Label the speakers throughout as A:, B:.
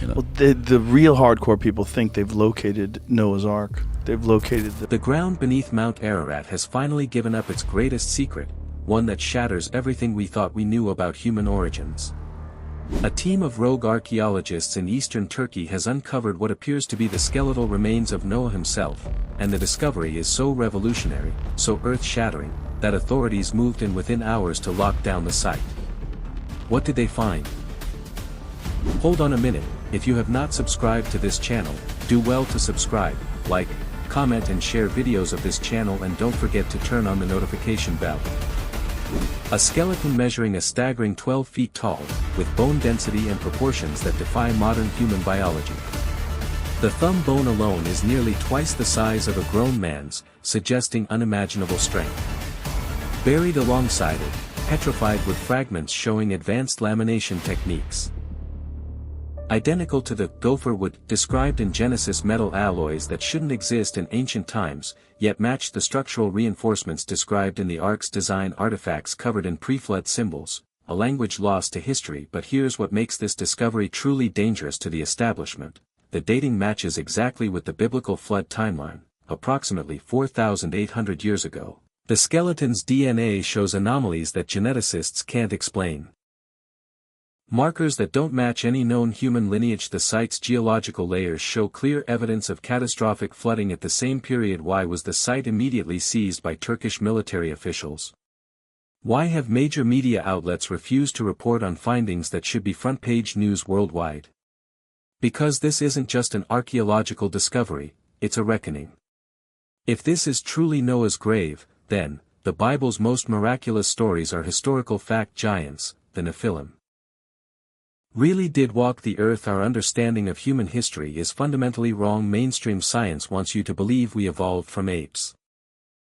A: You know?
B: Well, the real hardcore people think they've located Noah's Ark. They've located
C: The ground beneath Mount Ararat has finally given up its greatest secret, one that shatters everything we thought we knew about human origins. A team of rogue archaeologists in eastern Turkey has uncovered what appears to be the skeletal remains of Noah himself, and the discovery is so revolutionary, so earth-shattering, that authorities moved in within hours to lock down the site. What did they find? Hold on a minute, if you have not subscribed to this channel, do well to subscribe, like, comment and share videos of this channel, and don't forget to turn on the notification bell. A skeleton measuring a staggering 12 feet tall, with bone density and proportions that defy modern human biology. The thumb bone alone is nearly twice the size of a grown man's, suggesting unimaginable strength. Buried alongside it, petrified with fragments showing advanced lamination techniques. Identical to the gopher wood described in Genesis, metal alloys that shouldn't exist in ancient times, yet match the structural reinforcements described in the Ark's design, artifacts covered in pre-flood symbols, a language lost to history. But here's what makes this discovery truly dangerous to the establishment: the dating matches exactly with the biblical flood timeline, approximately 4,800 years ago. The skeleton's DNA shows anomalies that geneticists can't explain. Markers that don't match any known human lineage. The site's geological layers show clear evidence of catastrophic flooding at the same period. Why was the site immediately seized by Turkish military officials? Why have major media outlets refused to report on findings that should be front-page news worldwide? Because this isn't just an archaeological discovery, it's a reckoning. If this is truly Noah's grave, then, the Bible's most miraculous stories are historical fact. Giants, the Nephilim, really did walk the earth. Our understanding of human history is fundamentally wrong. Mainstream science wants you to believe we evolved from apes.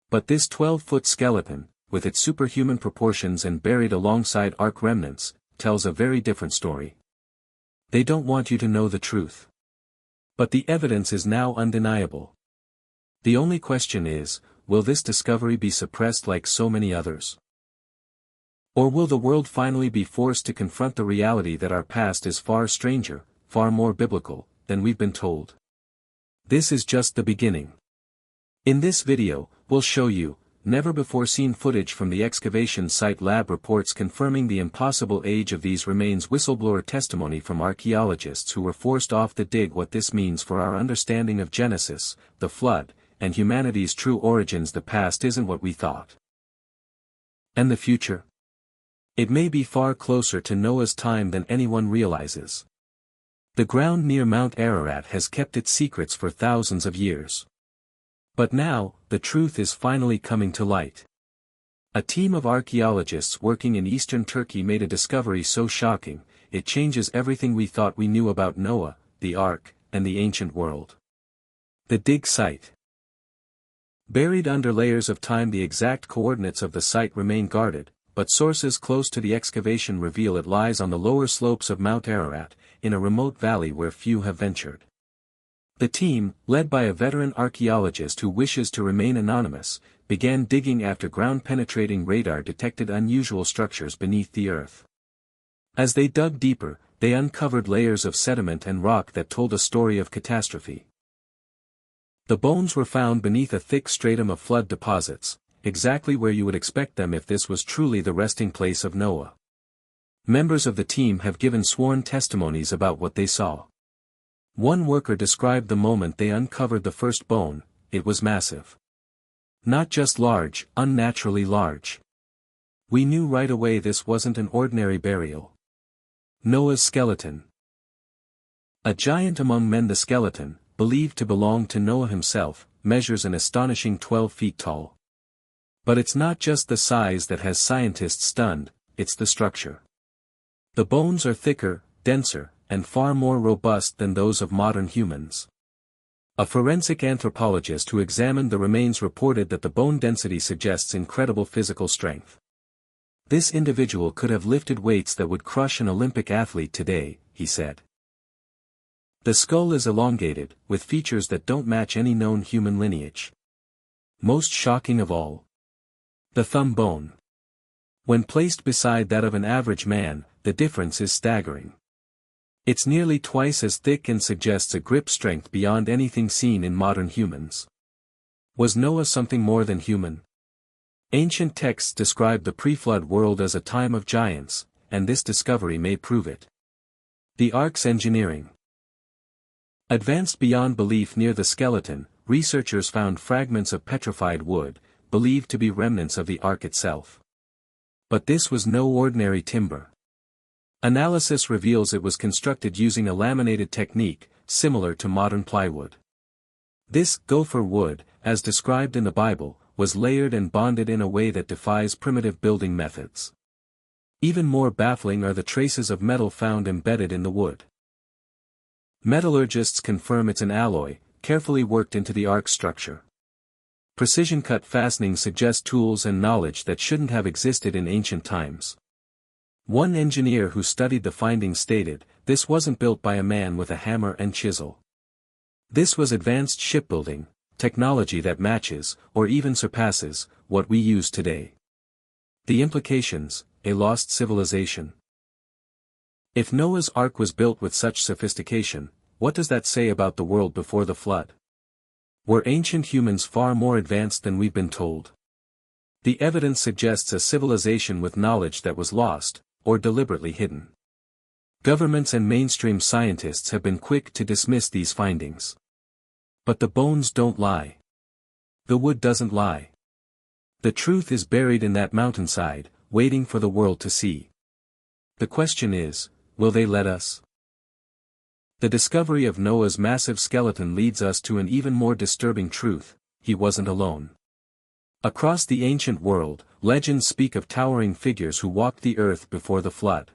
C: But this 12-foot skeleton, with its superhuman proportions and buried alongside Ark remnants, tells a very different story. They don't want you to know the truth. But the evidence is now undeniable. The only question is, will this discovery be suppressed like so many others? Or will the world finally be forced to confront the reality that our past is far stranger, far more biblical, than we've been told? This is just the beginning. In this video, we'll show you, never-before-seen footage from the excavation site, lab reports confirming the impossible age of these remains, whistleblower testimony from archaeologists who were forced off the dig, what this means for our understanding of Genesis, the flood, and humanity's true origins. The past isn't what we thought. And the future? It may be far closer to Noah's time than anyone realizes. The ground near Mount Ararat has kept its secrets for thousands of years. But now, the truth is finally coming to light. A team of archaeologists working in eastern Turkey made a discovery so shocking, it changes everything we thought we knew about Noah, the Ark, and the ancient world. The dig site. Buried under layers of time, the exact coordinates of the site remain guarded, but sources close to the excavation reveal it lies on the lower slopes of Mount Ararat, in a remote valley where few have ventured. The team, led by a veteran archaeologist who wishes to remain anonymous, began digging after ground-penetrating radar detected unusual structures beneath the earth. As they dug deeper, they uncovered layers of sediment and rock that told a story of catastrophe. The bones were found beneath a thick stratum of flood deposits, exactly where you would expect them if this was truly the resting place of Noah. Members of the team have given sworn testimonies about what they saw. One worker described the moment they uncovered the first bone: it was massive. Not just large, unnaturally large. We knew right away this wasn't an ordinary burial. Noah's skeleton. A giant among men, the skeleton, believed to belong to Noah himself, measures an astonishing 12 feet tall. But it's not just the size that has scientists stunned, it's the structure. The bones are thicker, denser, and far more robust than those of modern humans. A forensic anthropologist who examined the remains reported that the bone density suggests incredible physical strength. This individual could have lifted weights that would crush an Olympic athlete today, he said. The skull is elongated, with features that don't match any known human lineage. Most shocking of all, the thumb bone. When placed beside that of an average man, the difference is staggering. It's nearly twice as thick and suggests a grip strength beyond anything seen in modern humans. Was Noah something more than human? Ancient texts describe the pre-flood world as a time of giants, and this discovery may prove it. The Ark's engineering. Advanced beyond belief near the skeleton, researchers found fragments of petrified wood, believed to be remnants of the Ark itself. But this was no ordinary timber. Analysis reveals it was constructed using a laminated technique, similar to modern plywood. This gopher wood, as described in the Bible, was layered and bonded in a way that defies primitive building methods. Even more baffling are the traces of metal found embedded in the wood. Metallurgists confirm it's an alloy, carefully worked into the Ark's structure. Precision-cut fastenings suggest tools and knowledge that shouldn't have existed in ancient times. One engineer who studied the findings stated, "This wasn't built by a man with a hammer and chisel. This was advanced shipbuilding, technology that matches, or even surpasses, what we use today." The implications: a lost civilization. If Noah's Ark was built with such sophistication, what does that say about the world before the flood? Were ancient humans far more advanced than we've been told? The evidence suggests a civilization with knowledge that was lost, or deliberately hidden. Governments and mainstream scientists have been quick to dismiss these findings. But the bones don't lie. The wood doesn't lie. The truth is buried in that mountainside, waiting for the world to see. The question is, will they let us? The discovery of Noah's massive skeleton leads us to an even more disturbing truth: he wasn't alone. Across the ancient world, legends speak of towering figures who walked the earth before the flood.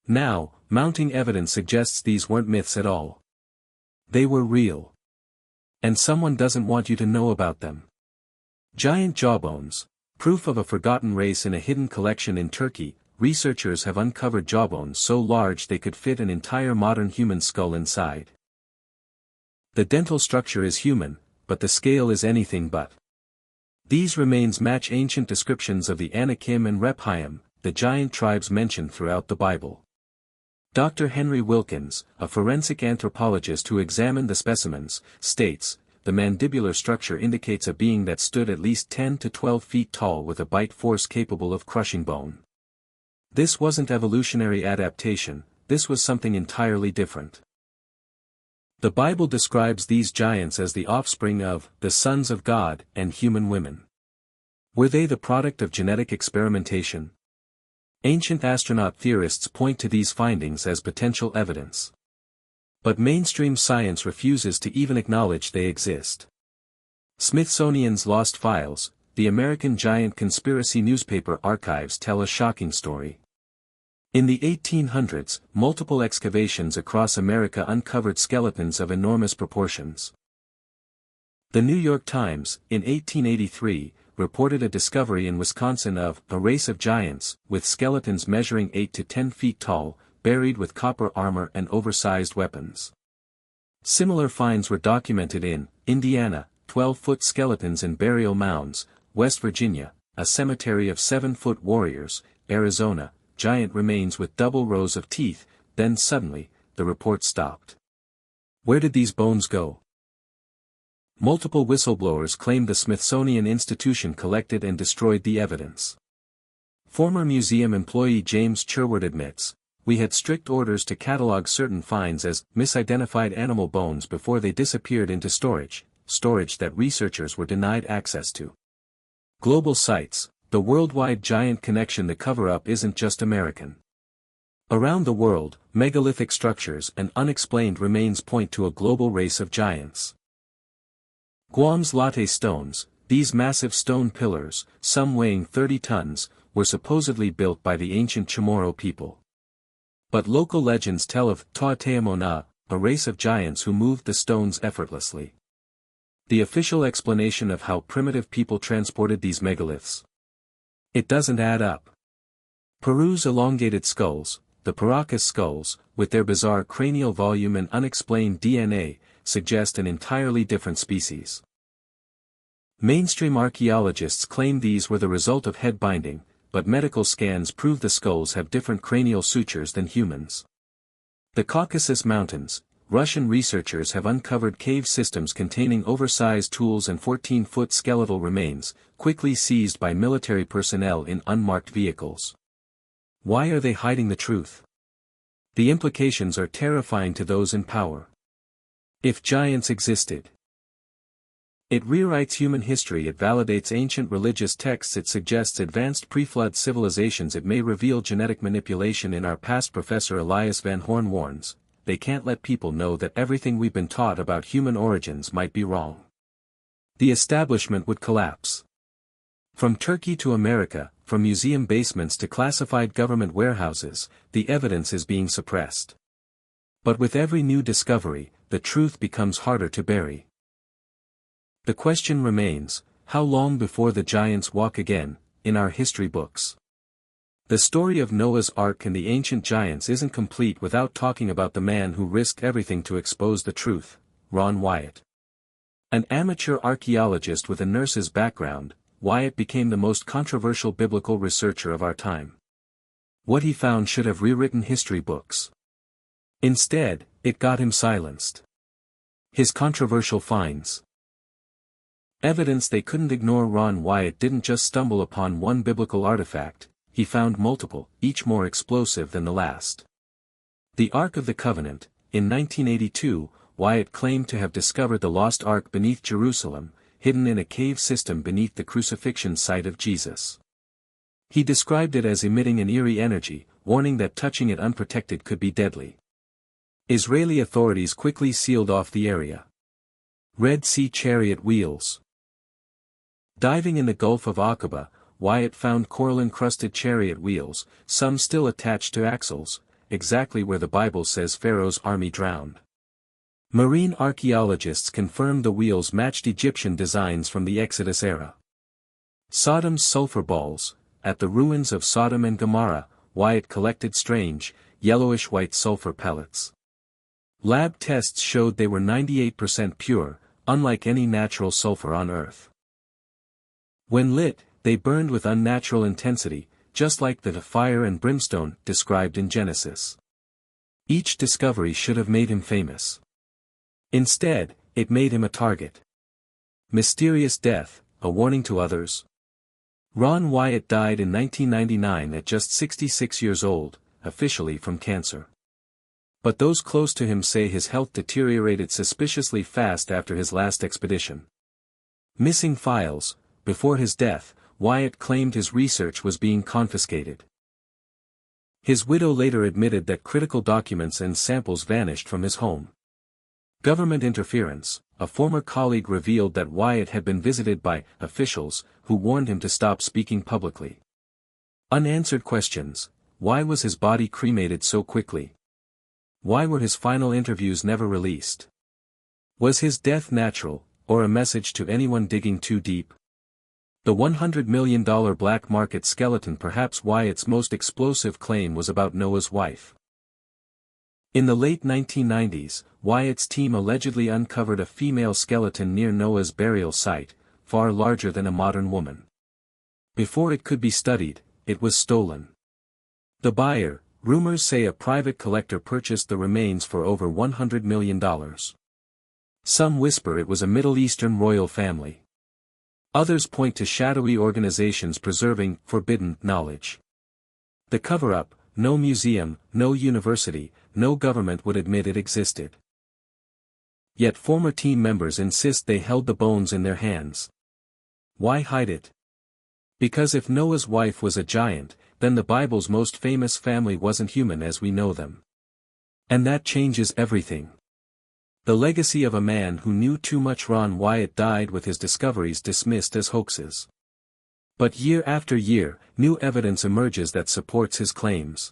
C: Now, mounting evidence suggests these weren't myths at all. They were real. And someone doesn't want you to know about them. Giant jawbones, proof of a forgotten race in a hidden collection in Turkey. Researchers have uncovered jawbones so large they could fit an entire modern human skull inside. The dental structure is human, but the scale is anything but. These remains match ancient descriptions of the Anakim and Rephaim, the giant tribes mentioned throughout the Bible. Dr. Henry Wilkins, a forensic anthropologist who examined the specimens, states, the mandibular structure indicates a being that stood at least 10 to 12 feet tall with a bite force capable of crushing bone. This wasn't evolutionary adaptation, this was something entirely different. The Bible describes these giants as the offspring of the sons of God and human women. Were they the product of genetic experimentation? Ancient astronaut theorists point to these findings as potential evidence. But mainstream science refuses to even acknowledge they exist. Smithsonian's Lost Files, the American giant conspiracy newspaper archives tell a shocking story. In the 1800s, multiple excavations across America uncovered skeletons of enormous proportions. The New York Times, in 1883, reported a discovery in Wisconsin of a race of giants, with skeletons measuring 8 to 10 feet tall, buried with copper armor and oversized weapons. Similar finds were documented in Indiana, 12-foot skeletons in burial mounds, West Virginia, a cemetery of 7-foot warriors, Arizona, giant remains with double rows of teeth. Then suddenly, the report stopped. Where did these bones go? Multiple whistleblowers claimed the Smithsonian Institution collected and destroyed the evidence. Former museum employee James Sherwood admits, "We had strict orders to catalog certain finds as misidentified animal bones before they disappeared into storage that researchers were denied access to." Global sites, the worldwide giant connection. The cover-up isn't just American. Around the world, megalithic structures and unexplained remains point to a global race of giants. Guam's latte stones, these massive stone pillars, some weighing 30 tons, were supposedly built by the ancient Chamorro people. But local legends tell of Taoteamona, a race of giants who moved the stones effortlessly. The official explanation of how primitive people transported these megaliths. It doesn't add up. Peru's elongated skulls, the Paracas skulls, with their bizarre cranial volume and unexplained DNA, suggest an entirely different species. Mainstream archaeologists claim these were the result of head binding, but medical scans prove the skulls have different cranial sutures than humans. The Caucasus Mountains. Russian researchers have uncovered cave systems containing oversized tools and 14-foot skeletal remains, quickly seized by military personnel in unmarked vehicles. Why are they hiding the truth? The implications are terrifying to those in power. If giants existed. It rewrites human history. It validates ancient religious texts. It suggests advanced pre-flood civilizations. It may reveal genetic manipulation in our past. Professor Elias Van Horn warns, they can't let people know that everything we've been taught about human origins might be wrong. The establishment would collapse. From Turkey to America, from museum basements to classified government warehouses, the evidence is being suppressed. But with every new discovery, the truth becomes harder to bury. The question remains, how long before the giants walk again, in our history books? The story of Noah's Ark and the ancient giants isn't complete without talking about the man who risked everything to expose the truth, Ron Wyatt. An amateur archaeologist with a nurse's background, Wyatt became the most controversial biblical researcher of our time. What he found should have rewritten history books. Instead, it got him silenced. His controversial finds. Evidence they couldn't ignore. Ron Wyatt didn't just stumble upon one biblical artifact, he found multiple, each more explosive than the last. The Ark of the Covenant. In 1982, Wyatt claimed to have discovered the lost Ark beneath Jerusalem, hidden in a cave system beneath the crucifixion site of Jesus. He described it as emitting an eerie energy, warning that touching it unprotected could be deadly. Israeli authorities quickly sealed off the area. Red Sea chariot wheels. Diving in the Gulf of Aqaba, Wyatt found coral-encrusted chariot wheels, some still attached to axles, exactly where the Bible says Pharaoh's army drowned. Marine archaeologists confirmed the wheels matched Egyptian designs from the Exodus era. Sodom's sulfur balls. At the ruins of Sodom and Gomorrah, Wyatt collected strange, yellowish-white sulfur pellets. Lab tests showed they were 98% pure, unlike any natural sulfur on Earth. When lit, they burned with unnatural intensity, just like the fire and brimstone described in Genesis. Each discovery should have made him famous. Instead, it made him a target. Mysterious death, a warning to others. Ron Wyatt died in 1999 at just 66 years old, officially from cancer. But those close to him say his health deteriorated suspiciously fast after his last expedition. Missing files. Before his death, Wyatt claimed his research was being confiscated. His widow later admitted that critical documents and samples vanished from his home. Government interference. A former colleague revealed that Wyatt had been visited by officials who warned him to stop speaking publicly. Unanswered questions. Why was his body cremated so quickly? Why were his final interviews never released? Was his death natural, or a message to anyone digging too deep? The $100 million black market skeleton. Perhaps Wyatt's most explosive claim was about Noah's wife. In the late 1990s, Wyatt's team allegedly uncovered a female skeleton near Noah's burial site, far larger than a modern woman. Before it could be studied, it was stolen. The buyer, rumors say a private collector, purchased the remains for over $100 million. Some whisper it was a Middle Eastern royal family. Others point to shadowy organizations preserving forbidden knowledge. The cover-up. No museum, no university, no government would admit it existed. Yet former team members insist they held the bones in their hands. Why hide it? Because if Noah's wife was a giant, then the Bible's most famous family wasn't human as we know them. And that changes everything. The legacy of a man who knew too much. Ron Wyatt died with his discoveries dismissed as hoaxes. But year after year, new evidence emerges that supports his claims.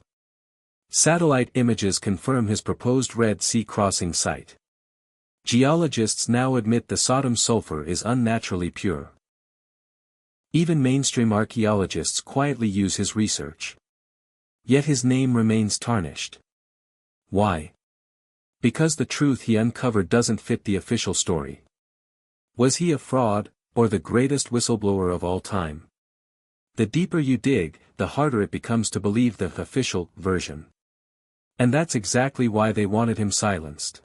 C: Satellite images confirm his proposed Red Sea crossing site. Geologists now admit the Sodom sulfur is unnaturally pure. Even mainstream archaeologists quietly use his research. Yet his name remains tarnished. Why? Because the truth he uncovered doesn't fit the official story. Was he a fraud, or the greatest whistleblower of all time? The deeper you dig, the harder it becomes to believe the official version. And that's exactly why they wanted him silenced.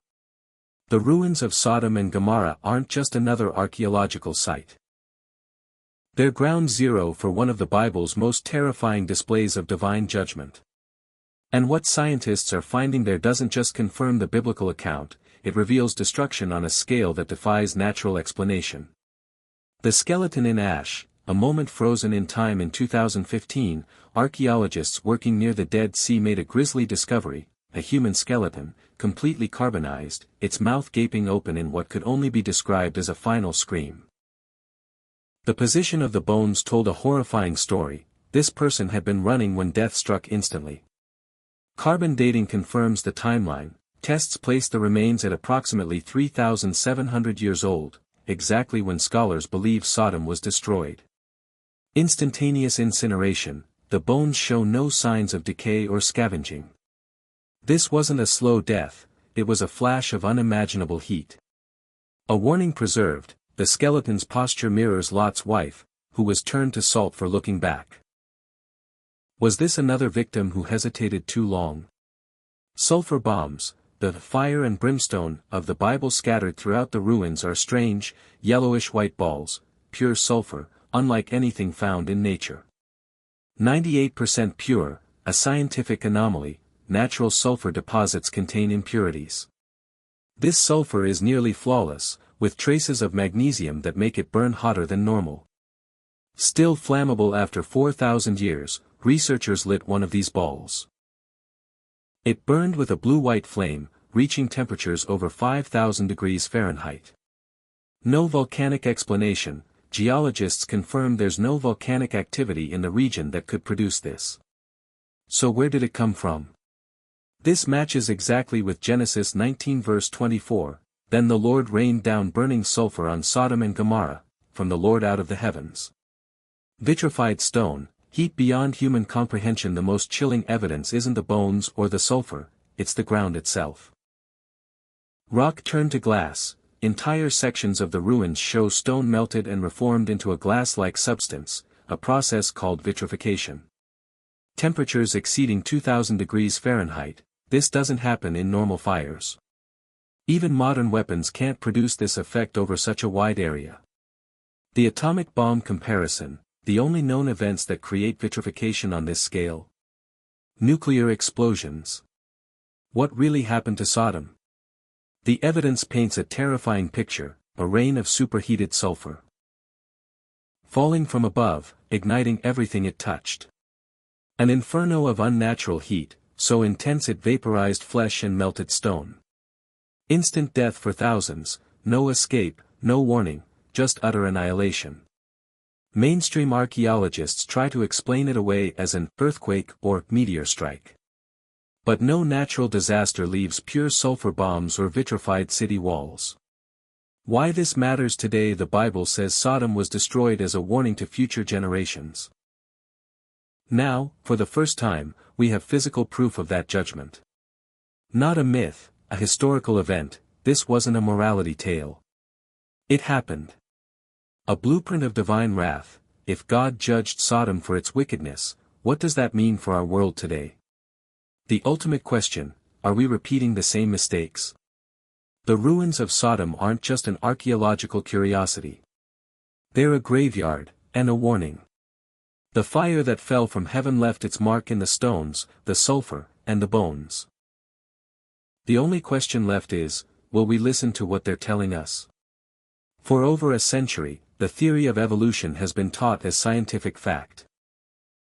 C: The ruins of Sodom and Gomorrah aren't just another archaeological site. They're ground zero for one of the Bible's most terrifying displays of divine judgment. And what scientists are finding there doesn't just confirm the biblical account, it reveals destruction on a scale that defies natural explanation. The skeleton in ash, a moment frozen in time in 2015, archaeologists working near the Dead Sea made a grisly discovery, a human skeleton, completely carbonized, its mouth gaping open in what could only be described as a final scream. The position of the bones told a horrifying story. This person had been running when death struck instantly. Carbon dating confirms the timeline. Tests place the remains at approximately 3,700 years old, exactly when scholars believe Sodom was destroyed. Instantaneous incineration, the bones show no signs of decay or scavenging. This wasn't a slow death, it was a flash of unimaginable heat. A warning preserved, the skeleton's posture mirrors Lot's wife, who was turned to salt for looking back. Was this another victim who hesitated too long? Sulfur bombs, the fire and brimstone of the Bible scattered throughout the ruins are strange, yellowish-white balls, pure sulfur, unlike anything found in nature. 98% pure, a scientific anomaly. Natural sulfur deposits contain impurities. This sulfur is nearly flawless, with traces of magnesium that make it burn hotter than normal. Still flammable after 4,000 years, researchers lit one of these balls. It burned with a blue-white flame, reaching temperatures over 5,000 degrees Fahrenheit. No volcanic explanation. Geologists confirm there's no volcanic activity in the region that could produce this. So where did it come from? This matches exactly with Genesis 19 verse 24, Then the Lord rained down burning sulfur on Sodom and Gomorrah, from the Lord out of the heavens. Vitrified stone, heat beyond human comprehension. The most chilling evidence isn't the bones or the sulfur, it's the ground itself. Rock turned to glass, entire sections of the ruins show stone melted and reformed into a glass-like substance, a process called vitrification. Temperatures exceeding 2,000 degrees Fahrenheit, this doesn't happen in normal fires. Even modern weapons can't produce this effect over such a wide area. The atomic bomb comparison, the only known events that create vitrification on this scale. Nuclear explosions. What really happened to Sodom? The evidence paints a terrifying picture, a rain of superheated sulfur. Falling from above, igniting everything it touched. An inferno of unnatural heat, so intense it vaporized flesh and melted stone. Instant death for thousands, no escape, no warning, just utter annihilation. Mainstream archaeologists try to explain it away as an earthquake or meteor strike. But no natural disaster leaves pure sulfur bombs or vitrified city walls. Why this matters today? The Bible says Sodom was destroyed as a warning to future generations. Now, for the first time, we have physical proof of that judgment. Not a myth, a historical event, this wasn't a morality tale. It happened. A blueprint of divine wrath. If God judged Sodom for its wickedness, what does that mean for our world today? The ultimate question, are we repeating the same mistakes? The ruins of Sodom aren't just an archaeological curiosity. They're a graveyard, and a warning. The fire that fell from heaven left its mark in the stones, the sulfur, and the bones. The only question left is, will we listen to what they're telling us? For over a century, the theory of evolution has been taught as scientific fact.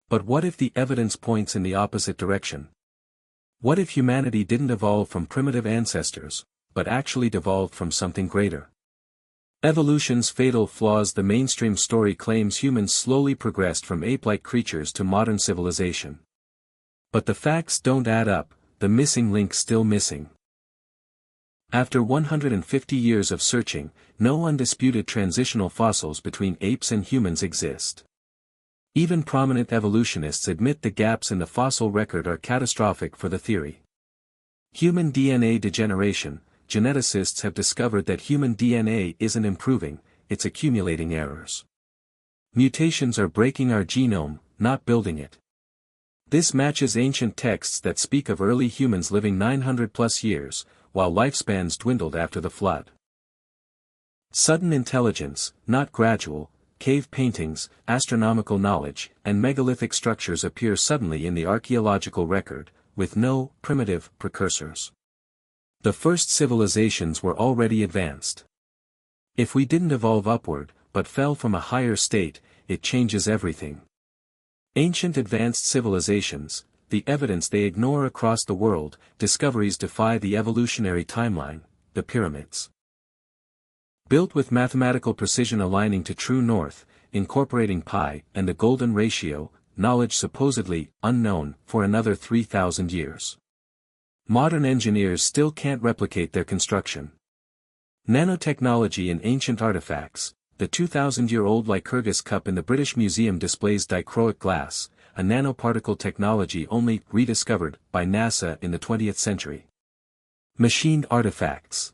C: But what if the evidence points in the opposite direction? What if humanity didn't evolve from primitive ancestors, but actually devolved from something greater? Evolution's fatal flaws. The mainstream story claims humans slowly progressed from ape-like creatures to modern civilization. But the facts don't add up, the missing link still missing. After 150 years of searching, no undisputed transitional fossils between apes and humans exist. Even prominent evolutionists admit the gaps in the fossil record are catastrophic for the theory. Human DNA degeneration. Geneticists have discovered that human DNA isn't improving, it's accumulating errors. Mutations are breaking our genome, not building it. This matches ancient texts that speak of early humans living 900+ years, while lifespans dwindled after the flood. Sudden intelligence, not gradual, cave paintings, astronomical knowledge, and megalithic structures appear suddenly in the archaeological record, with no primitive precursors. The first civilizations were already advanced. If we didn't evolve upward, but fell from a higher state, it changes everything. Ancient advanced civilizations, the evidence they ignore across the world, discoveries defy the evolutionary timeline, the pyramids. Built with mathematical precision aligning to true north, incorporating pi and the golden ratio, knowledge supposedly unknown for another 3,000 years. Modern engineers still can't replicate their construction. Nanotechnology in ancient artifacts. The 2,000-year-old Lycurgus cup in the British Museum displays dichroic glass, a nanoparticle technology only rediscovered by NASA in the 20th century. Machined artifacts.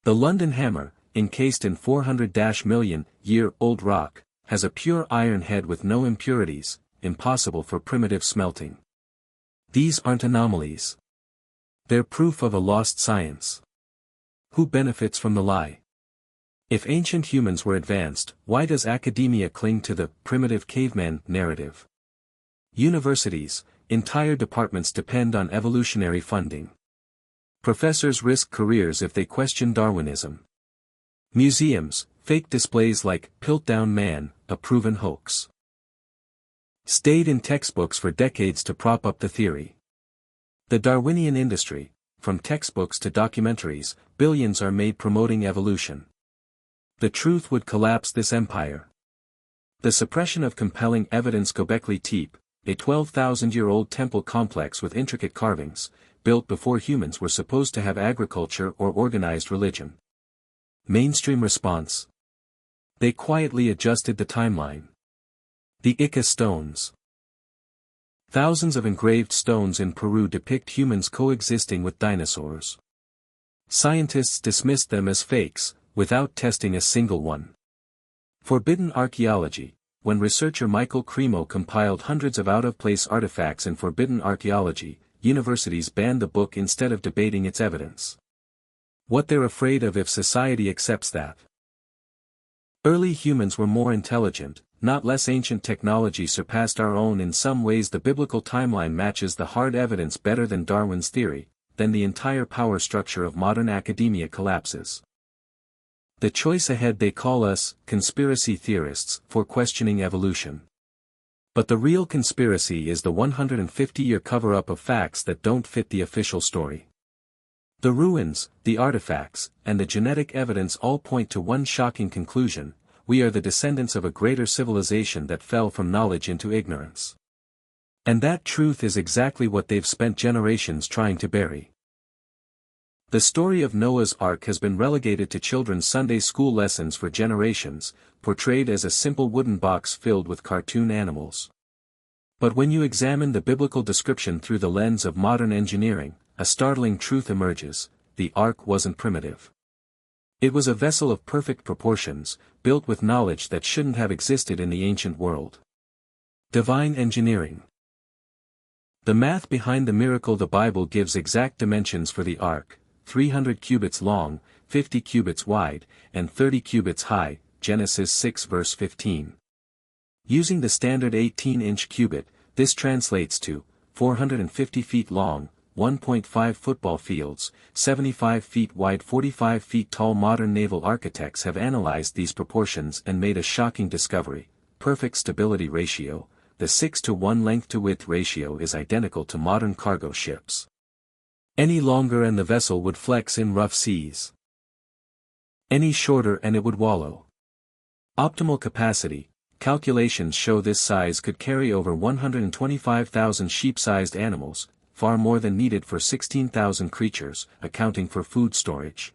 C: The London hammer, encased in 400-million-year-old rock, has a pure iron head with no impurities, impossible for primitive smelting. These aren't anomalies. They're proof of a lost science. Who benefits from the lie? If ancient humans were advanced, why does academia cling to the primitive caveman narrative? Universities, entire departments depend on evolutionary funding. Professors risk careers if they question Darwinism. Museums, fake displays like Piltdown Man, a proven hoax. Stayed in textbooks for decades to prop up the theory. The Darwinian industry, from textbooks to documentaries, billions are made promoting evolution. The truth would collapse this empire. The suppression of compelling evidence. Göbekli Tepe, a 12,000-year-old temple complex with intricate carvings, built before humans were supposed to have agriculture or organized religion. Mainstream response. They quietly adjusted the timeline. The Ica stones. Thousands of engraved stones in Peru depict humans coexisting with dinosaurs. Scientists dismissed them as fakes, without testing a single one. Forbidden archaeology. When researcher Michael Cremo compiled hundreds of out-of-place artifacts in Forbidden Archaeology, universities banned the book instead of debating its evidence. What they're afraid of if society accepts that. Early humans were more intelligent, not less. Ancient technology surpassed our own. In some ways the biblical timeline matches the hard evidence better than Darwin's theory, then the entire power structure of modern academia collapses. The choice ahead. They call us conspiracy theorists for questioning evolution. But the real conspiracy is the 150-year cover-up of facts that don't fit the official story. The ruins, the artifacts, and the genetic evidence all point to one shocking conclusion: we are the descendants of a greater civilization that fell from knowledge into ignorance. And that truth is exactly what they've spent generations trying to bury. The story of Noah's Ark has been relegated to children's Sunday school lessons for generations, portrayed as a simple wooden box filled with cartoon animals. But when you examine the biblical description through the lens of modern engineering, a startling truth emerges: the ark wasn't primitive. It was a vessel of perfect proportions, built with knowledge that shouldn't have existed in the ancient world. Divine engineering. The math behind the miracle. The Bible gives exact dimensions for the ark: 300 cubits long, 50 cubits wide, and 30 cubits high, Genesis 6 verse 15. Using the standard 18-inch cubit, this translates to 450 feet long, 1.5 football fields, 75 feet wide, 45 feet tall. Modern naval architects have analyzed these proportions and made a shocking discovery: perfect stability ratio. The 6-to-1 length-to-width ratio is identical to modern cargo ships. Any longer and the vessel would flex in rough seas. Any shorter and it would wallow. Optimal capacity. Calculations show this size could carry over 125,000 sheep-sized animals, far more than needed for 16,000 creatures, accounting for food storage.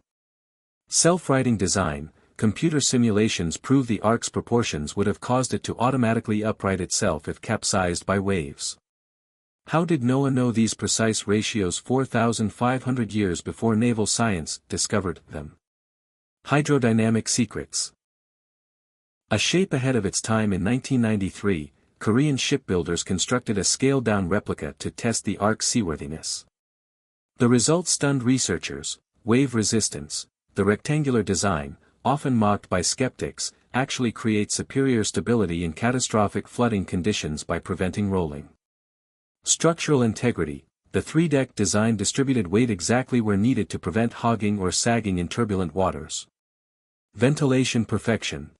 C: Self-righting design. Computer simulations prove the ark's proportions would have caused it to automatically upright itself if capsized by waves. How did Noah know these precise ratios 4,500 years before naval science discovered them? Hydrodynamic secrets. A shape ahead of its time. In 1993, Korean shipbuilders constructed a scaled-down replica to test the Ark's seaworthiness. The results stunned researchers: wave resistance. The rectangular design, often mocked by skeptics, actually creates superior stability in catastrophic flooding conditions by preventing rolling. Structural integrity. The three-deck design distributed weight exactly where needed to prevent hogging or sagging in turbulent waters. Ventilation perfection.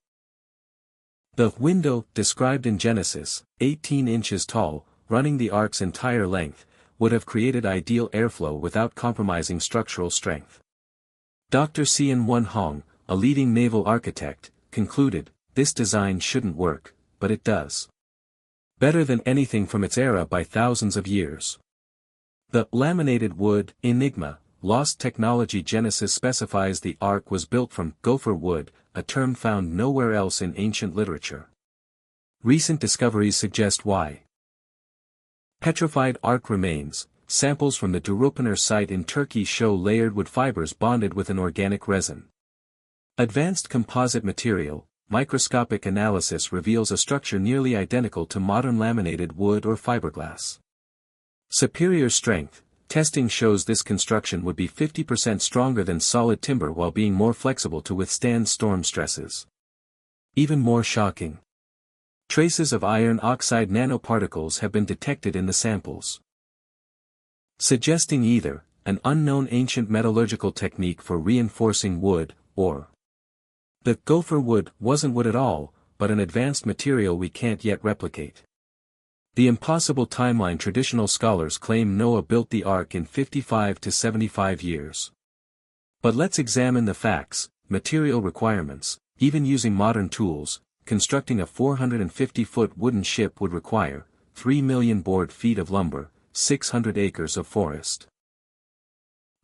C: The window, described in Genesis, 18 inches tall, running the Ark's entire length, would have created ideal airflow without compromising structural strength. Dr. Cian-Won Hong, a leading naval architect, concluded, this design shouldn't work, but it does. Better than anything from its era by thousands of years. The laminated wood enigma, lost technology. Genesis specifies the Ark was built from gopher wood, a term found nowhere else in ancient literature. Recent discoveries suggest why. Petrified Ark remains. Samples from the Durupanar site in Turkey show layered wood fibers bonded with an organic resin. Advanced composite material. Microscopic analysis reveals a structure nearly identical to modern laminated wood or fiberglass. Superior strength. Testing shows this construction would be 50% stronger than solid timber while being more flexible to withstand storm stresses. Even more shocking. Traces of iron oxide nanoparticles have been detected in the samples, suggesting either an unknown ancient metallurgical technique for reinforcing wood, or the gopher wood wasn't wood at all, but an advanced material we can't yet replicate. The impossible timeline. Traditional scholars claim Noah built the Ark in 55 to 75 years. But let's examine the facts. Material requirements. Even using modern tools, constructing a 450-foot wooden ship would require 3 million board feet of lumber, 600 acres of forest,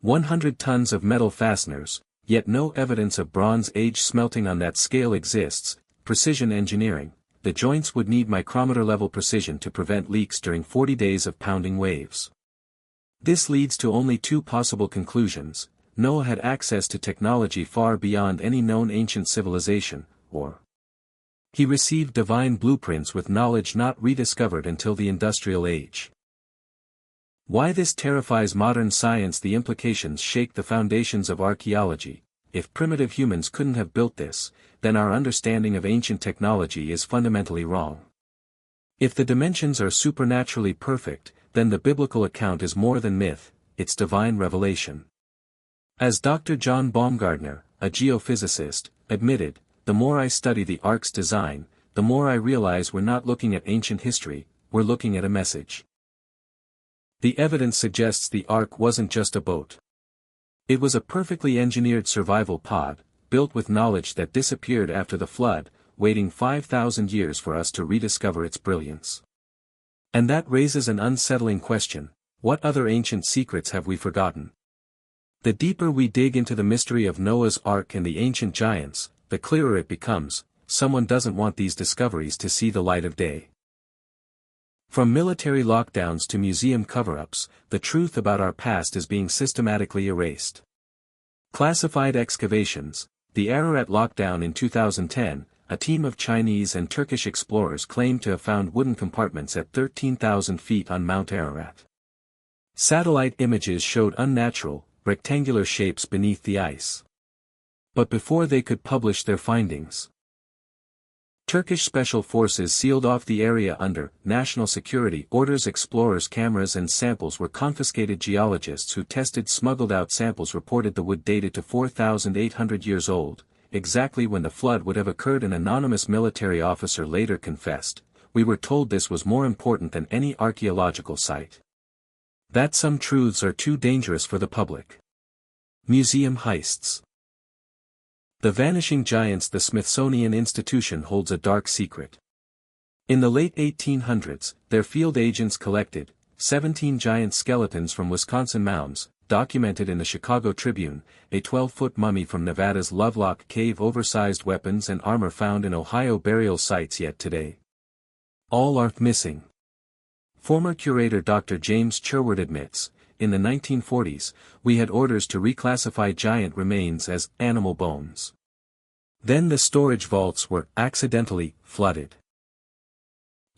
C: 100 tons of metal fasteners, yet no evidence of Bronze Age smelting on that scale exists. Precision engineering. The joints would need micrometer-level precision to prevent leaks during 40 days of pounding waves. This leads to only two possible conclusions: Noah had access to technology far beyond any known ancient civilization, or he received divine blueprints with knowledge not rediscovered until the Industrial Age. Why this terrifies modern science? The implications shake the foundations of archaeology. If primitive humans couldn't have built this, then our understanding of ancient technology is fundamentally wrong. If the dimensions are supernaturally perfect, then the biblical account is more than myth, it's divine revelation. As Dr. John Baumgartner, a geophysicist, admitted, the more I study the Ark's design, the more I realize we're not looking at ancient history, we're looking at a message. The evidence suggests the Ark wasn't just a boat. It was a perfectly engineered survival pod, built with knowledge that disappeared after the flood, waiting 5,000 years for us to rediscover its brilliance. And that raises an unsettling question: what other ancient secrets have we forgotten? The deeper we dig into the mystery of Noah's Ark and the ancient giants, the clearer it becomes: someone doesn't want these discoveries to see the light of day. From military lockdowns to museum cover-ups, the truth about our past is being systematically erased. Classified excavations. The Ararat lockdown in 2010, a team of Chinese and Turkish explorers claimed to have found wooden compartments at 13,000 feet on Mount Ararat. Satellite images showed unnatural, rectangular shapes beneath the ice. But before they could publish their findings, Turkish special forces sealed off the area under national security orders. Explorers' cameras and samples were confiscated. Geologists who tested smuggled-out samples reported the wood dated to 4,800 years old, exactly when the flood would have occurred. An anonymous military officer later confessed, "We were told this was more important than any archaeological site. That some truths are too dangerous for the public." Museum heists. The Vanishing Giants. The Smithsonian Institution holds a dark secret. In the late 1800s, their field agents collected 17 giant skeletons from Wisconsin mounds, documented in the Chicago Tribune, a 12-foot mummy from Nevada's Lovelock Cave, oversized weapons and armor found in Ohio burial sites yet today. All are missing. Former curator Dr. James Sherwood admits, in the 1940s, we had orders to reclassify giant remains as animal bones. Then the storage vaults were accidentally flooded.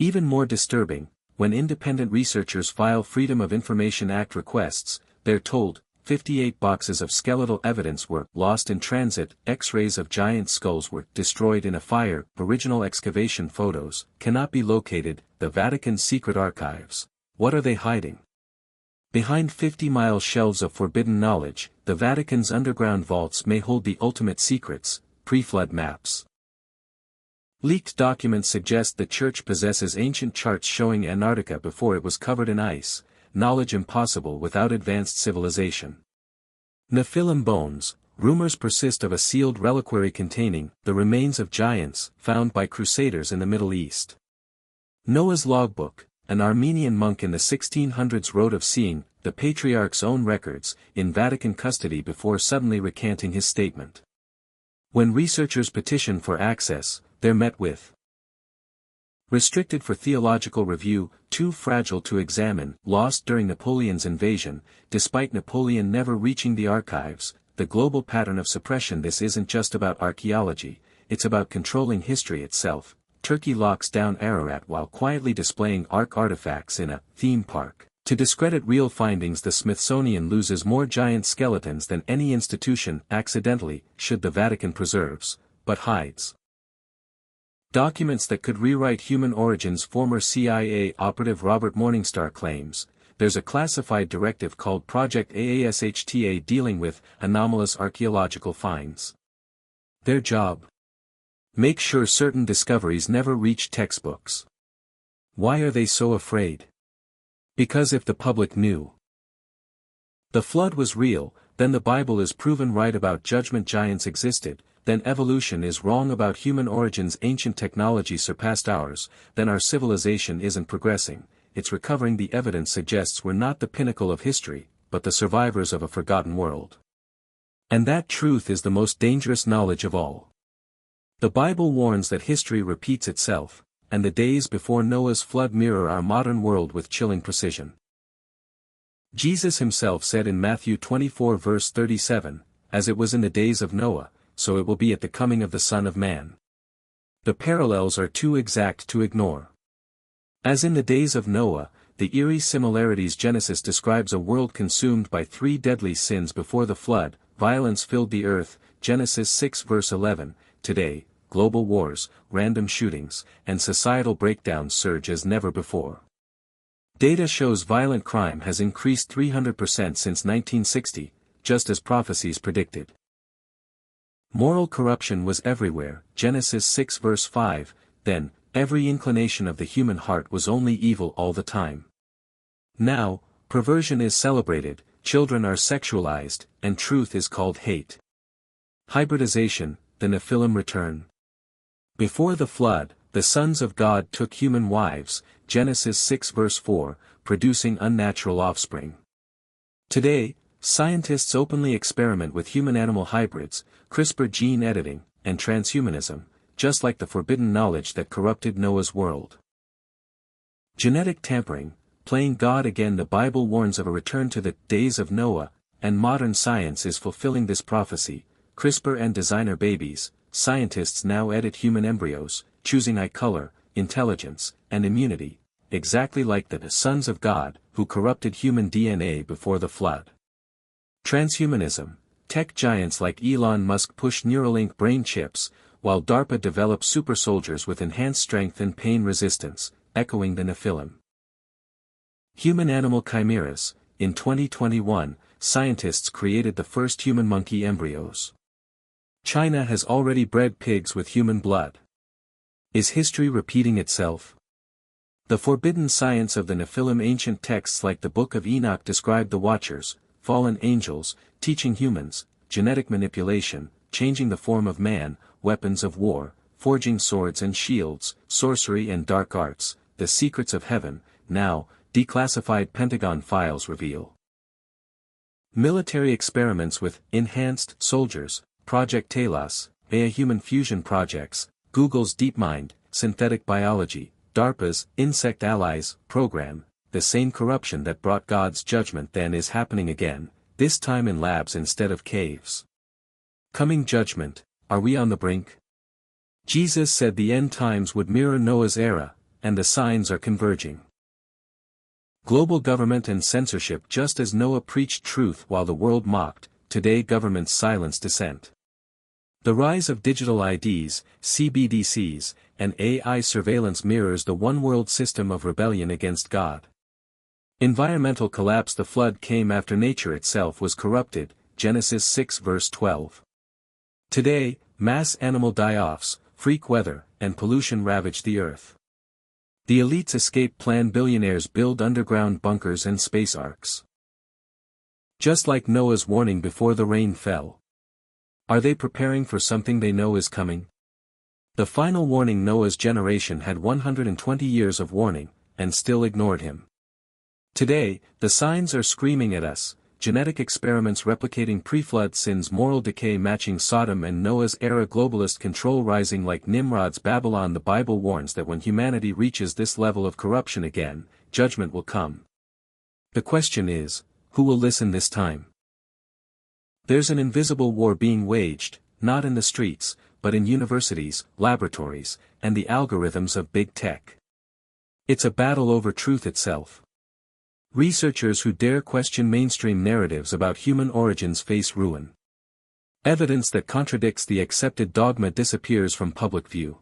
C: Even more disturbing, when independent researchers file Freedom of Information Act requests, they're told, 58 boxes of skeletal evidence were lost in transit, X-rays of giant skulls were destroyed in a fire, original excavation photos cannot be located, the Vatican's secret archives. What are they hiding? Behind 50-mile shelves of forbidden knowledge, the Vatican's underground vaults may hold the ultimate secrets, pre-flood maps. Leaked documents suggest the Church possesses ancient charts showing Antarctica before it was covered in ice, knowledge impossible without advanced civilization. Nephilim bones, rumors persist of a sealed reliquary containing the remains of giants found by crusaders in the Middle East. Noah's logbook, an Armenian monk in the 1600s wrote of seeing the patriarch's own records in Vatican custody before suddenly recanting his statement. When researchers petition for access, they're met with restricted for theological review, too fragile to examine, lost during Napoleon's invasion, despite Napoleon never reaching the archives, the global pattern of suppression. This isn't just about archaeology, it's about controlling history itself. Turkey locks down Ararat while quietly displaying artifacts in a theme park. To discredit real findings, the Smithsonian loses more giant skeletons than any institution accidentally, should the Vatican preserves, but hides. Documents that could rewrite human origins. Former CIA operative Robert Morningstar claims, there's a classified directive called Project AASHTA dealing with anomalous archaeological finds. Their job? Make sure certain discoveries never reach textbooks. Why are they so afraid? Because if the public knew the flood was real, then the Bible is proven right about judgment. Giants existed, then evolution is wrong about human origins. Ancient technology surpassed ours, then our civilization isn't progressing, it's recovering. The evidence suggests we're not the pinnacle of history, but the survivors of a forgotten world. And that truth is the most dangerous knowledge of all. The Bible warns that history repeats itself, and the days before Noah's flood mirror our modern world with chilling precision. Jesus himself said in Matthew 24 verse 37, "As it was in the days of Noah, so it will be at the coming of the Son of Man." The parallels are too exact to ignore. As in the days of Noah, the eerie similarities. Genesis describes a world consumed by 3 deadly sins before the flood. Violence filled the earth, Genesis 6 verse 11. Today, global wars, random shootings, and societal breakdowns surge as never before. Data shows violent crime has increased 300% since 1960, just as prophecies predicted. Moral corruption was everywhere, Genesis 6 verse 5, then, every inclination of the human heart was only evil all the time. Now, perversion is celebrated, children are sexualized, and truth is called hate. Hybridization, the Nephilim return. Before the flood, the sons of God took human wives, Genesis 6 verse 4, producing unnatural offspring. Today, scientists openly experiment with human-animal hybrids, CRISPR gene editing, and transhumanism, just like the forbidden knowledge that corrupted Noah's world. Genetic tampering, playing God again. The Bible warns of a return to the days of Noah, and modern science is fulfilling this prophecy. CRISPR and designer babies, scientists now edit human embryos, choosing eye color, intelligence, and immunity, exactly like the sons of God, who corrupted human DNA before the flood. Transhumanism, tech giants like Elon Musk push Neuralink brain chips, while DARPA develops super soldiers with enhanced strength and pain resistance, echoing the Nephilim. Human-animal chimeras. In 2021, scientists created the first human-monkey embryos. China has already bred pigs with human blood. Is history repeating itself? The forbidden science of the Nephilim. Ancient texts like the Book of Enoch describe the Watchers, fallen angels, teaching humans, genetic manipulation, changing the form of man, weapons of war, forging swords and shields, sorcery and dark arts, the secrets of heaven. Now, declassified Pentagon files reveal military experiments with enhanced soldiers, Project Talos, human fusion projects, Google's DeepMind, synthetic biology, DARPA's Insect Allies program. The same corruption that brought God's judgment then is happening again, this time in labs instead of caves. Coming judgment, are we on the brink? Jesus said the end times would mirror Noah's era, and the signs are converging. Global government and censorship. Just as Noah preached truth while the world mocked, today governments silence dissent. The rise of digital IDs, CBDCs, and AI surveillance mirrors the one-world system of rebellion against God. Environmental collapse. The flood came after nature itself was corrupted, Genesis 6 verse 12. Today, mass animal die-offs, freak weather, and pollution ravage the earth. The elite's escape plan. Billionaires build underground bunkers and space arcs. Just like Noah's warning before the rain fell. Are they preparing for something they know is coming? The final warning. Noah's generation had 120 years of warning, and still ignored him. Today, the signs are screaming at us. Genetic experiments replicating pre-flood sins, moral decay matching Sodom and Noah's era, globalist control rising like Nimrod's Babylon. The Bible warns that when humanity reaches this level of corruption again, judgment will come. The question is, who will listen this time? There's an invisible war being waged, not in the streets, but in universities, laboratories, and the algorithms of big tech. It's a battle over truth itself. Researchers who dare question mainstream narratives about human origins face ruin. Evidence that contradicts the accepted dogma disappears from public view.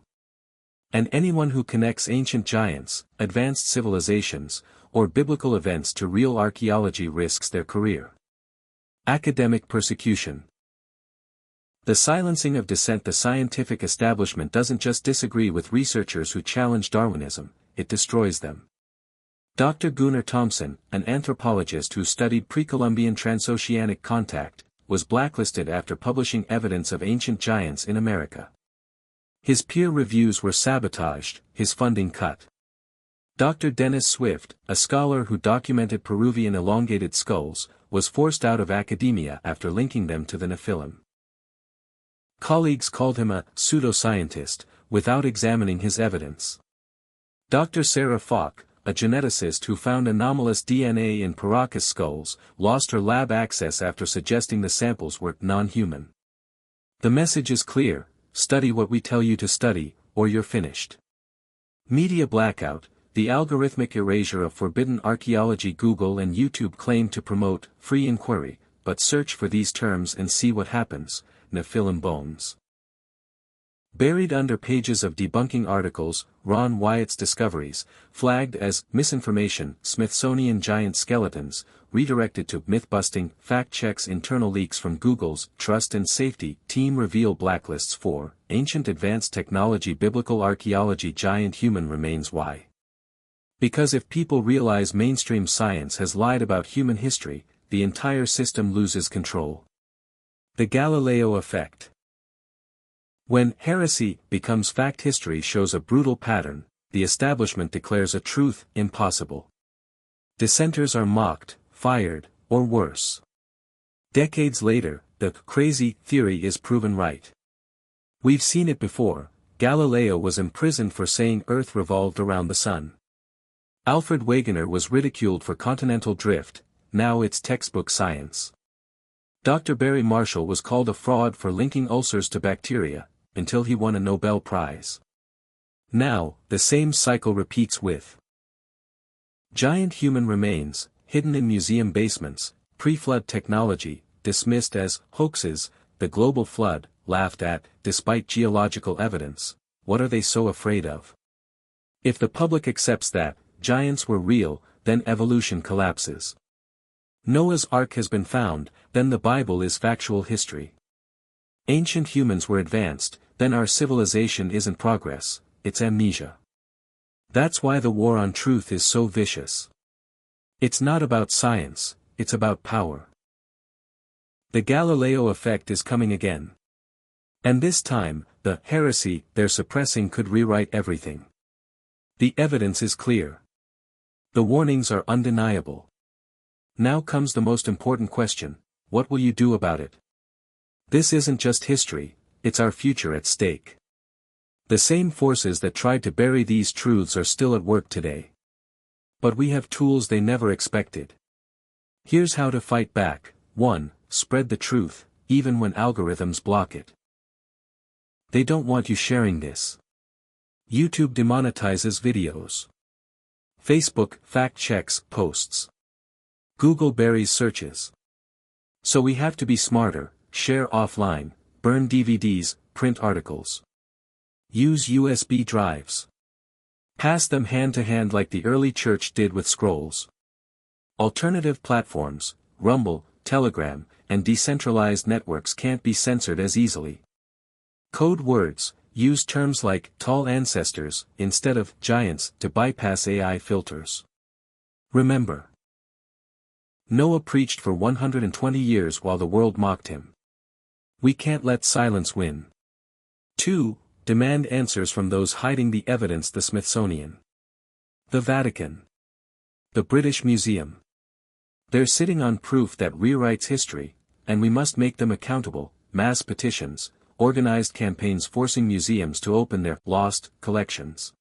C: And anyone who connects ancient giants, advanced civilizations, or biblical events to real archaeology risks their career. Academic persecution. The silencing of dissent. The scientific establishment doesn't just disagree with researchers who challenge Darwinism, it destroys them. Dr. Gunnar Thompson, an anthropologist who studied pre-Columbian transoceanic contact, was blacklisted after publishing evidence of ancient giants in America. His peer reviews were sabotaged, his funding cut. Dr. Dennis Swift, a scholar who documented Peruvian elongated skulls, was forced out of academia after linking them to the Nephilim. Colleagues called him a pseudoscientist, without examining his evidence. Dr. Sarah Falk, a geneticist who found anomalous DNA in Paracas skulls, lost her lab access after suggesting the samples were non-human. The message is clear: study what we tell you to study, or you're finished. Media blackout. The algorithmic erasure of forbidden archaeology. Google and YouTube claim to promote free inquiry, but search for these terms and see what happens: Nephilim bones. Buried under pages of debunking articles, Ron Wyatt's discoveries, flagged as misinformation. Smithsonian giant skeletons, redirected to myth-busting, fact-checks. Internal leaks from Google's Trust and Safety team reveal blacklists for ancient advanced technology. Biblical archaeology. Giant human remains. Why? Because if people realize mainstream science has lied about human history, the entire system loses control. The Galileo effect. When heresy becomes fact, history shows a brutal pattern. The establishment declares a truth impossible. Dissenters are mocked, fired, or worse. Decades later, the crazy theory is proven right. We've seen it before. Galileo was imprisoned for saying Earth revolved around the sun. Alfred Wegener was ridiculed for continental drift. Now it's textbook science. Dr. Barry Marshall was called a fraud for linking ulcers to bacteria, until he won a Nobel Prize. Now, the same cycle repeats with giant human remains, hidden in museum basements, pre-flood technology, dismissed as hoaxes, the global flood, laughed at, despite geological evidence. What are they so afraid of? If the public accepts that giants were real, then evolution collapses. Noah's Ark has been found, then the Bible is factual history. Ancient humans were advanced, then our civilization isn't progress, it's amnesia. That's why the war on truth is so vicious. It's not about science, it's about power. The Galileo effect is coming again. And this time, the heresy they're suppressing could rewrite everything. The evidence is clear. The warnings are undeniable. Now comes the most important question: what will you do about it? This isn't just history, it's our future at stake. The same forces that tried to bury these truths are still at work today. But we have tools they never expected. Here's how to fight back. 1. Spread the truth, even when algorithms block it. They don't want you sharing this. YouTube demonetizes videos. Facebook fact-checks posts. Google buries searches. So we have to be smarter, share offline, burn DVDs, print articles. Use USB drives. Pass them hand to hand like the early church did with scrolls. Alternative platforms, Rumble, Telegram, and decentralized networks can't be censored as easily. Code words, use terms like tall ancestors instead of giants to bypass AI filters. Remember, Noah preached for 120 years while the world mocked him. We can't let silence win. 2. Demand answers from those hiding the evidence: the Smithsonian, the Vatican, the British Museum. They're sitting on proof that rewrites history, and we must make them accountable. Mass petitions, organized campaigns forcing museums to open their lost collections.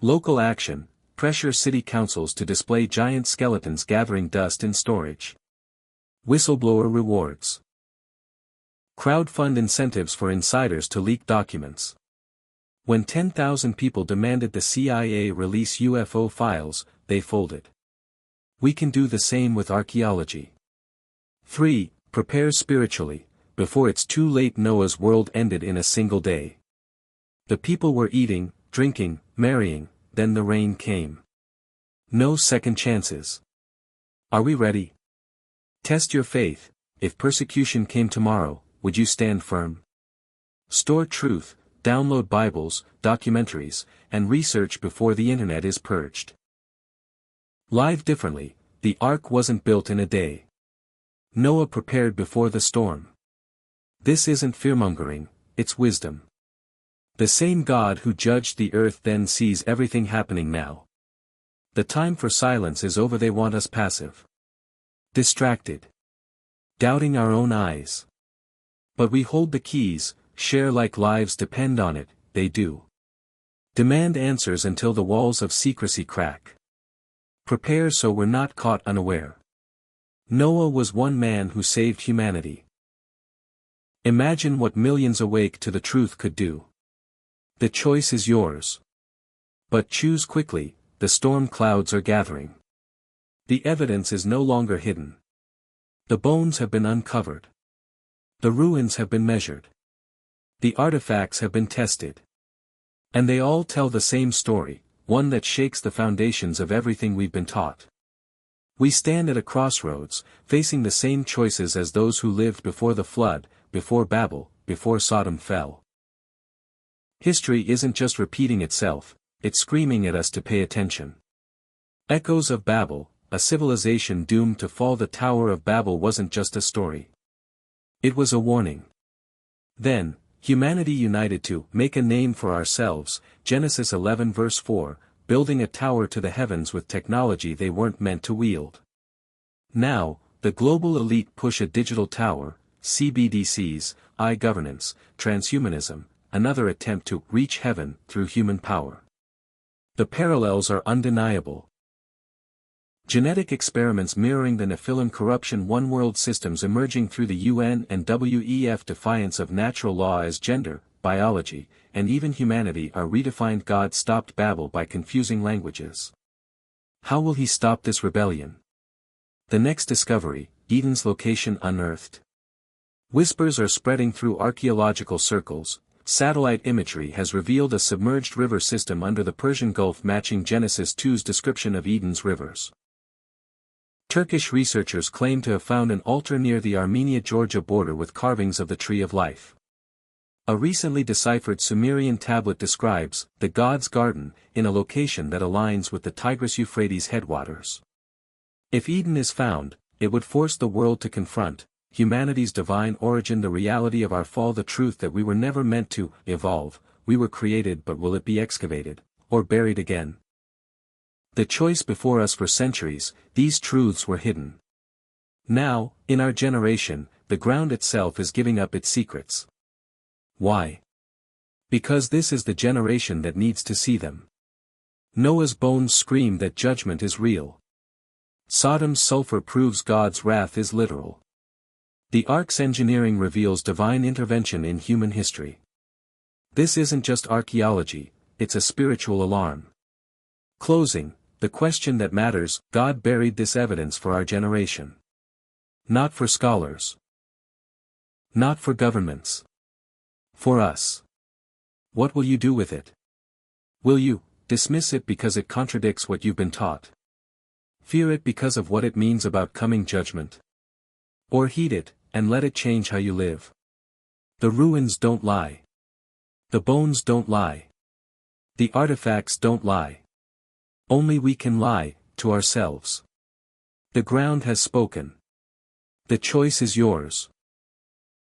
C: Local action, pressure city councils to display giant skeletons gathering dust in storage. Whistleblower rewards. Crowdfund incentives for insiders to leak documents. When 10,000 people demanded the CIA release UFO files, they folded. We can do the same with archaeology. 3. Prepare spiritually, before it's too late. Noah's world ended in a single day. The people were eating, drinking, marrying, then the rain came. No second chances. Are we ready? Test your faith. If persecution came tomorrow, would you stand firm? Store truth, download Bibles, documentaries, and research before the internet is purged. Live differently, the ark wasn't built in a day. Noah prepared before the storm. This isn't fearmongering, it's wisdom. The same God who judged the earth then sees everything happening now. The time for silence is over. They want us passive, distracted, doubting our own eyes. But we hold the keys, share like lives depend on it. They do. Demand answers until the walls of secrecy crack. Prepare so we're not caught unaware. Noah was one man who saved humanity. Imagine what millions awake to the truth could do. The choice is yours. But choose quickly, the storm clouds are gathering. The evidence is no longer hidden. The bones have been uncovered. The ruins have been measured. The artifacts have been tested. And they all tell the same story, one that shakes the foundations of everything we've been taught. We stand at a crossroads, facing the same choices as those who lived before the flood, before Babel, before Sodom fell. History isn't just repeating itself, it's screaming at us to pay attention. Echoes of Babel, a civilization doomed to fall. The Tower of Babel wasn't just a story. It was a warning. Then, humanity united to make a name for ourselves. Genesis 11 verse 4, building a tower to the heavens with technology they weren't meant to wield. Now, the global elite push a digital tower, CBDCs, governance, transhumanism, another attempt to reach heaven through human power. The parallels are undeniable. Genetic experiments mirroring the Nephilim corruption, one world systems emerging through the UN and WEF, defiance of natural law as gender, biology, and even humanity are redefined. God stopped Babel by confusing languages. How will he stop this rebellion? The next discovery, Eden's location unearthed. Whispers are spreading through archaeological circles. Satellite imagery has revealed a submerged river system under the Persian Gulf matching Genesis 2's description of Eden's rivers. Turkish researchers claim to have found an altar near the Armenia-Georgia border with carvings of the Tree of Life. A recently deciphered Sumerian tablet describes the God's Garden in a location that aligns with the Tigris-Euphrates headwaters. If Eden is found, it would force the world to confront humanity's divine origin, the reality of our fall, the truth that we were never meant to evolve. We were created, but will it be excavated, or buried again? The choice before us. For centuries, these truths were hidden. Now, in our generation, the ground itself is giving up its secrets. Why? Because this is the generation that needs to see them. Noah's bones scream that judgment is real. Sodom's sulfur proves God's wrath is literal. The Ark's engineering reveals divine intervention in human history. This isn't just archaeology, it's a spiritual alarm. Closing, the question that matters: God buried this evidence for our generation. Not for scholars. Not for governments. For us. What will you do with it? Will you dismiss it because it contradicts what you've been taught? Fear it because of what it means about coming judgment? Or heed it, and let it change how you live? The ruins don't lie. The bones don't lie. The artifacts don't lie. Only we can lie, to ourselves. The ground has spoken. The choice is yours.